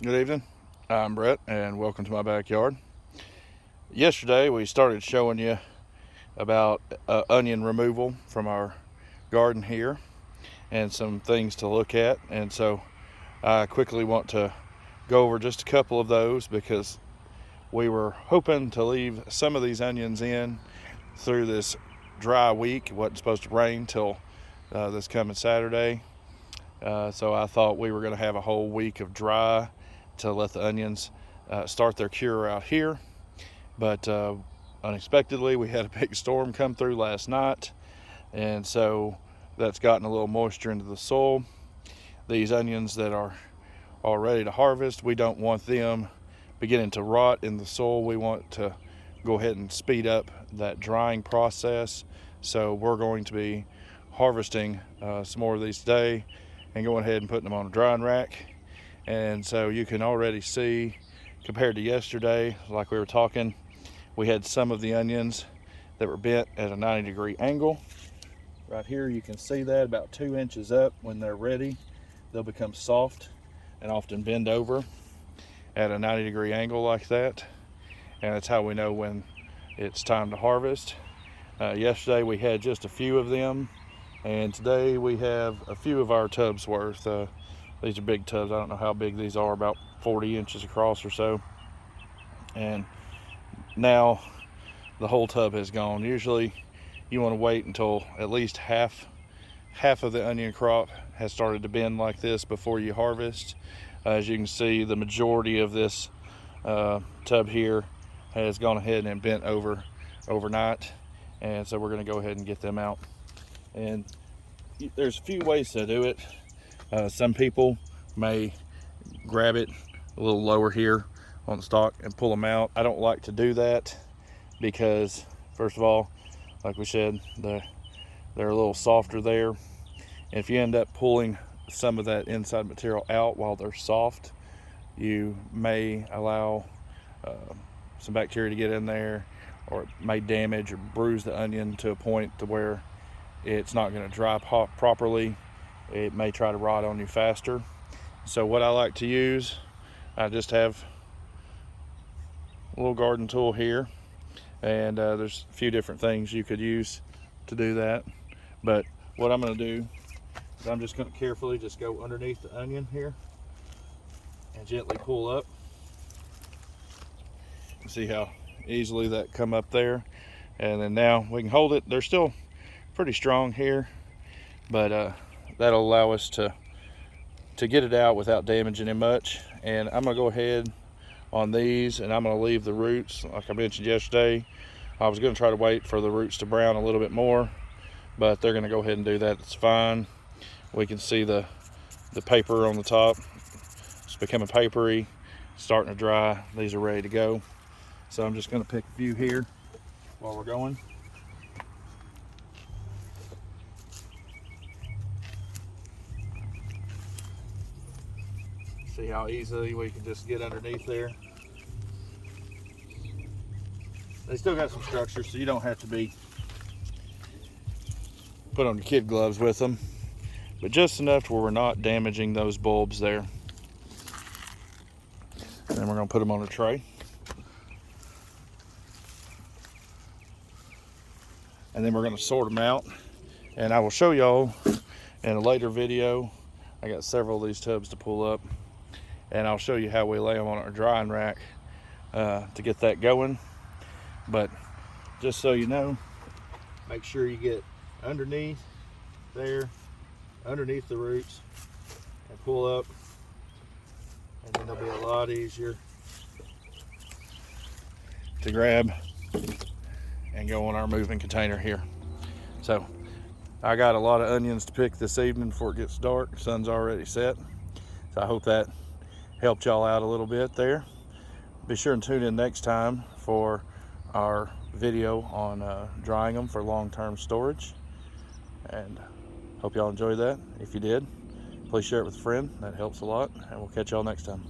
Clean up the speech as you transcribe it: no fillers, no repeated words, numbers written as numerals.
Good evening. I'm Brett, and welcome to my backyard. Yesterday, we started showing you about onion removal from our garden here and some things to look at. And so I quickly want to go over just a couple of those because we were hoping to leave some of these onions in through this dry week. It wasn't supposed to rain till this coming Saturday. So I thought we were going to have a whole week of dry to let the onions start their cure out here. But unexpectedly, we had a big storm come through last night, and so that's gotten a little moisture into the soil. These onions that are all ready to harvest, we don't want them beginning to rot in the soil. We want to go ahead and speed up that drying process. So we're going to be harvesting some more of these today and going ahead and putting them on a drying rack. And so you can already see, compared to yesterday, like we were talking, we had some of the onions that were bent at a 90-degree angle. Right here you can see that about 2 inches up. When they're ready, they'll become soft and often bend over at a 90-degree angle like that. And that's how we know when it's time to harvest. Yesterday we had just a few of them, and today we have a few of our tubs worth. These are big tubs. I don't know how big these are, about 40 inches across or so. And now the whole tub has gone. Usually you want to wait until at least half of the onion crop has started to bend like this before you harvest. As you can see, the majority of this tub here has gone ahead and bent over overnight, and so we're going to go ahead and get them out. And there's a few ways to do it. Some people may grab it a little lower here on the stalk and pull them out. I don't like to do that because, first of all, like we said, they're a little softer there. And if you end up pulling some of that inside material out while they're soft, you may allow some bacteria to get in there, or it may damage or bruise the onion to a point to where it's not going to dry properly. It may try to rot on you faster. So what I like to use, I just have a little garden tool here, and there's a few different things you could use to do that. But what I'm going to do is I'm just going to carefully just go underneath the onion here and gently pull up. See how easily that come up there. And then now we can hold it. They're still pretty strong here, but that'll allow us to get it out without damaging it much. And I'm gonna go ahead on these, and I'm gonna leave the roots. Like I mentioned yesterday, I was gonna try to wait for the roots to brown a little bit more, but they're gonna go ahead and do that. It's fine. We can see the paper on the top. It's becoming papery, starting to dry. These are ready to go. So I'm just gonna pick a few here while we're going. See how easily we can just get underneath there. They still got some structure, so you don't have to put on your kid gloves with them, but just enough to where we're not damaging those bulbs there. And then we're going to put them on a tray. And then we're going to sort them out. And I will show y'all in a later video. I got several of these tubs to pull up, and I'll show you how we lay them on our drying rack to get that going. But just so you know, make sure you get underneath there, underneath the roots, and pull up, and then it'll be a lot easier to grab and go on our moving container here. So I got a lot of onions to pick this evening before it gets dark. The sun's already set, so I hope that helped y'all out a little bit there. Be sure and tune in next time for our video on drying them for long-term storage, and hope y'all enjoyed that. If you did, please share it with a friend. That helps a lot, and we'll catch y'all next time.